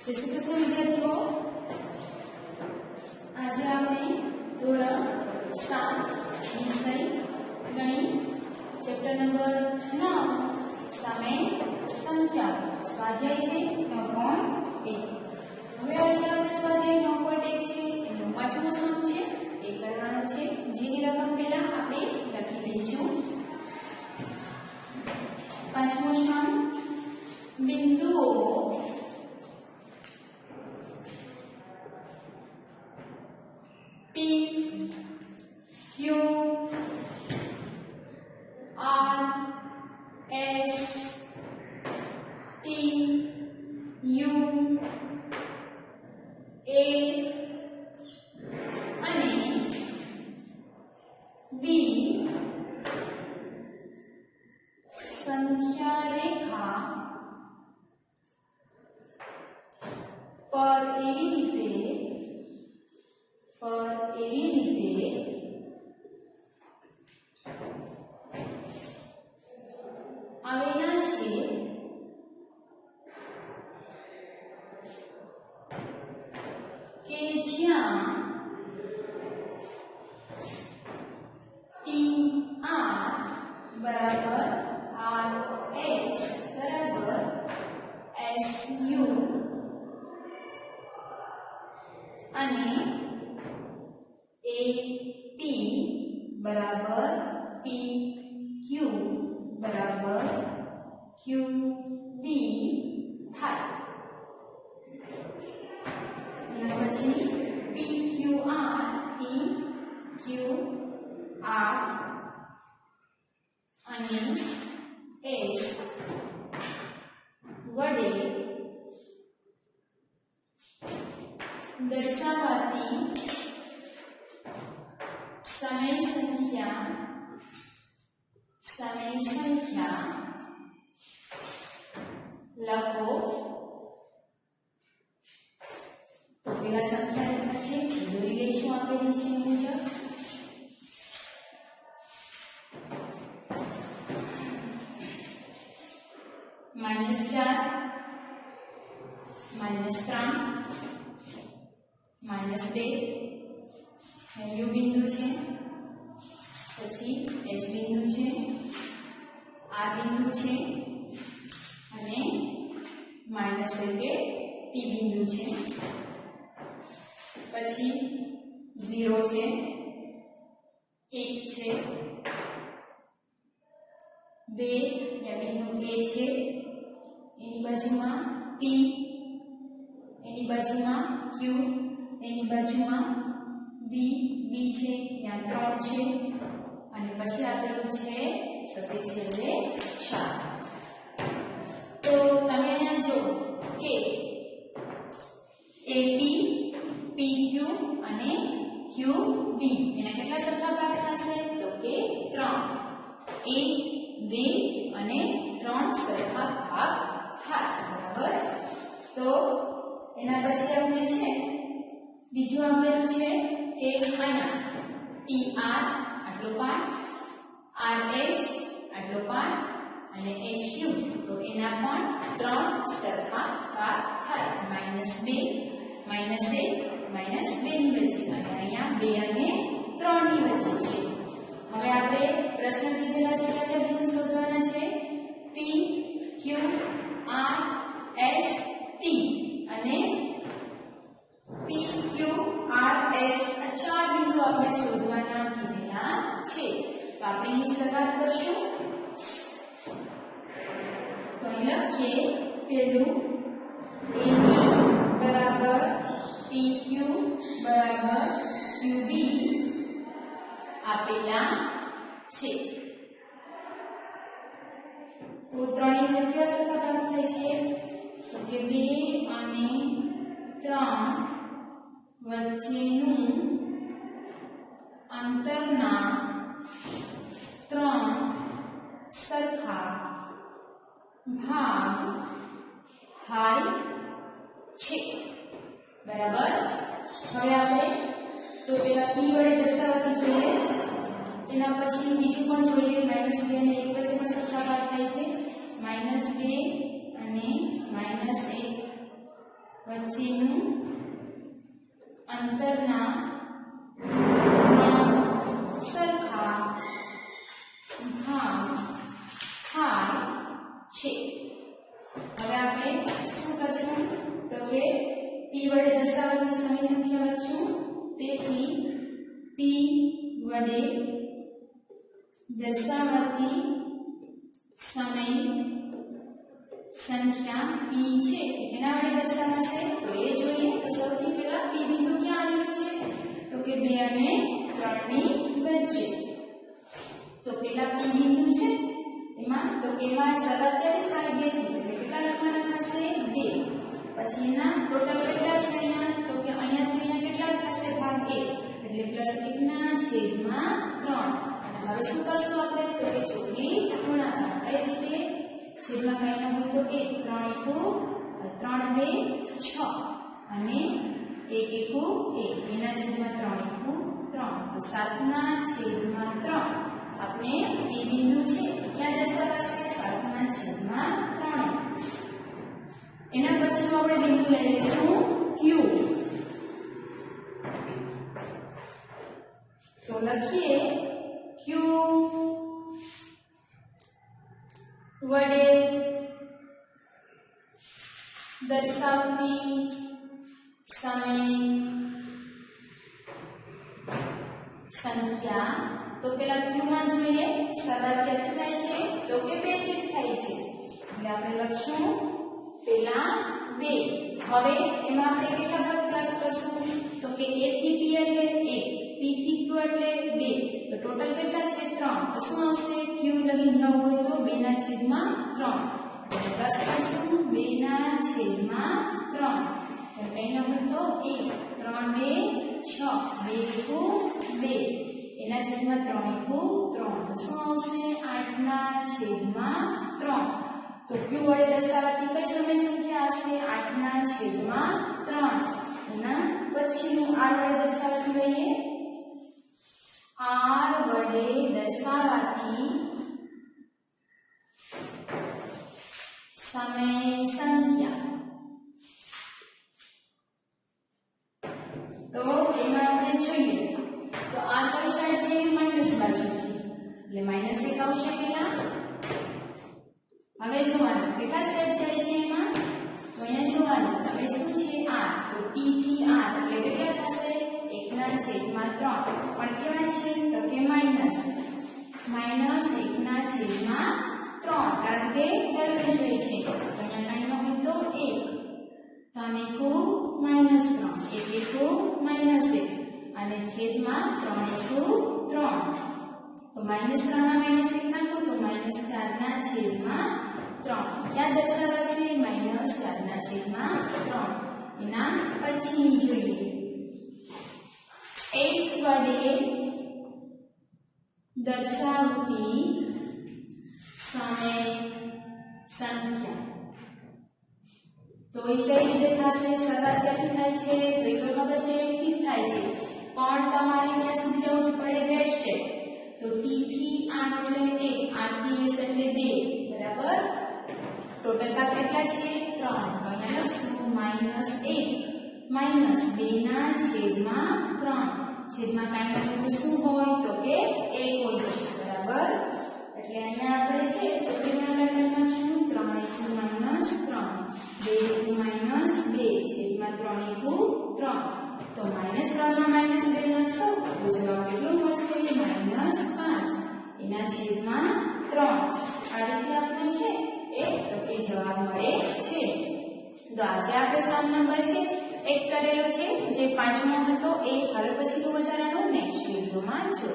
જય શ્રી કૃષ્ણ વિદ્યાર્થીઓ, આજે આપણે ધોરણ 7 વિષય ગણિત ચેપ્ટર નંબર 9 સામે સંખ્યા સ્વાધ્યાય છે 9.1. હવે આજે આપણે સ્વાધ્યાય 9.1 છે એનો પાંચમો સમ છે એ કરવાનો છે, જેની રકમ પહેલા આપણે લખી લઈશું. પાંચમો સમ બિંદુઓ P, Q, R, S, T, U, A અને B સંખ્યા રેખા પર એવી રીતે આવેલા છે કે જ્યાં TR બરાબર RS બરાબર SU અને AP બરાબર PQ બરાબર QB થાય. એના પછી PQR અને S વડે દર્શાવાતી સમય સંખ્યા લખો. તો પેલા સંખ્યા રેખા છે જોઈ લઈશું આપેલી છે મુજબ. -4, -3, -2 U બિંદુ છે, પછી S બિંદુ છે, R બિંદુ છે અને માઈનસ એટલે P બિંદુ છે. પછી 0 છે, 1 છે, 2 એ બિંદુ A છે, એની બાજુમાં P, એની બાજુમાં Q, એની બાજુમાં B છે, ત્યાં 3 છે અને પછી આપેલું છે તો તે છેલ્લે 4. તો તમે અહીંયા જો કે AP, PQ અને QB એના કેટલા સરખા ભાગ થશે તો કે 3. 1, 2 અને 3 સરખા ભાગ થાય. બરાબર. તો એના પછી આપણે છે બીજું આપેલું છે કે અહીંયા TR આટલો પાર્ટ, RS આટલો પાર્ટ અને SU તો એના પણ 3 સરખા ભાગ થાય. -2, -1, -2 ની વચ્ચે અને અહીંયા 2 અને 3 ની વચ્ચે છે. હવે આપણે પ્રશ્ન કીધેલા છે એટલે બિંદુ શોધવાના છે P, Q, R, S, T અને P, Q, R, S આ 4 બિંદુ આપણે શોધવાના કીધેલા છે. તો આપણે એની શરૂઆત કરશું. તો અહીં લખીએ પેલું AB બરાબર PQ બરાબર QB આપેલા છે. તો 3 ની કેટલા સરખા ભાગ થાય છે તો કે 2 અને 3 વચ્ચેનું અંતરના 3 સરખા ભાગ થાય છે. બરાબર. હવે આપણે તો પેલા P વડે દર્શાવતી જોઈએ, એના પછી બીજું પણ જોઈએ. -2 અને 1 વચ્ચે પણ સરખા ભાગ થાય છે. -2 અને -1 વચ્ચેનું અંતરના સરખા ભાગ થાય છે. હવે આપણે શું કરશું તો કે p વડે દર્શાવવાની સમય સંખ્યા લખશું. તેથી p વડે દર્શાવતી સમય સંખ્યા p છે એ કેના વડે દર્શાવાશે તો એ જોઈએ. તો સૌથી પહેલા p બિંદુ ક્યાં આવેલું છે તો કે 2 અને 3 ની વચ્ચે. તો પહેલા p બિંદુ છે એમાં તો કેમાં શરૂઆત ક્યાંથી થાય 2 થી એટલે કેટલા લખવાના થશે 2. પછી એના ટોટલ કેટલા છે અહીંયા તો કે અહીંયાથી અહીંયા કેટલા થશે ભાગ 1 એટલે +1 ના છેદમાં 3. અને હવે શું કરશું આપણે તો કે ચોથી ગુણાકાર. કઈ રીતે છેદમાં કઈ ન હોય તો 1 3 2 6 અને 1 1 1 એના છેદમાં 3 3 તો 7 ના છેદમાં 3 આપણે p બિંદુ છે ક્યાં દર્શાવાશે 7 ના છેદમાં 3. એના પછી આપણે બિંદુ લઈ લઈશું q. તો લખીએ q વડે દર્શાવતી સમય સંખ્યા. તો પેલા q માં જોઈએ શરૂઆત ક્યાંથી થાય છે તો કે 2 થી થાય છે એટલે આપણે લખશું પેલા 2. હવે એમાં આપણે કેટલા ભાગ પ્લસ કરશું તો કે a થી p એટલે 1 p થી q એટલે 2 તો ટોટલ કેટલા છે 3. તો શું આવશે q લગી જવું હોય તો 2 ના છેદમાં 3 પ્લસ કરશું 2 ના છેદમાં 3 તો કઈ ન હોય તો 1 3 2 6 2 2 એના છેદમાં 3 3 તો શું આવશે 8 ના છેદમાં 3. તો q વડે દર્શાવતી કઈ સમય સંખ્યા હશે 8 ના છેદમાં 3. એના પછીનું r વડે દર્શાવતી લઈએ. r વડે દર્શાવતી સમય સંખ્યા. તો એમાં આપણે જોઈએ તો આ કઈ સાઈડ છે માઈનસ બાજુથી એટલે -1 આવશે પેલા. હવે જોવાનું કેટલા સ્ટેપ જાય છે એમાં તો અહીંયા જોવાનું હવે શું છે r તો p થી r એટલે કેટલા થશે 1 ના છેદમાં 3 પણ કેવા છે તો કે માઈનસ 1 ના છેદમાં 3 કારણ કે ડબલ જોઈએ છે તો અહીંયા 9 હોય તો 1 3 1 -3 1 અને છેદમાં 3 3 તો -3 માં -1 નાખો તો -4 ના છેદમાં 3 ક્યાં દર્શાવાશે -4 ના છેદમાં 3. એના પછી જોઈએ s વડે દર્શાવતી સમય સંખ્યા. તો એ કઈ રીતે થશે શરૂઆત ક્યાંથી થાય છે તો એ ખબર છે 1 થી થાય છે પણ તમારે ત્યાં સુધી જવું જ પડે 2 સ્ટેપ. તો t થી r એટલે 1 r થી s એટલે 2 બરાબર. ટોટલ ભાગ કેટલા છે 3 તો અહીંયા લખશું -1 -2 ના છેદમાં 3 છેદમાં કાંઈ નથી તો શું હોય તો કે 1 હોય છે બરાબર. એટલે અહીંયા આપણે છે ચોથી ગુણાકાર લખશું 3 -3 2 છેદમાં 3 3 તો -3 માં -2 લખશો તો જવાબ કેટલો મળશે -5 એના છેદમાં 3. આ રીતે આપણે છે એ તો કે જવાબ મળે છે. તો આજે આપણે સમ નંબર છે એક કરેલો છે જે 5મો હતો એ હવે પછીનું વધારાનું નેક્સ્ટ વિડિયોમાં જોઈશું.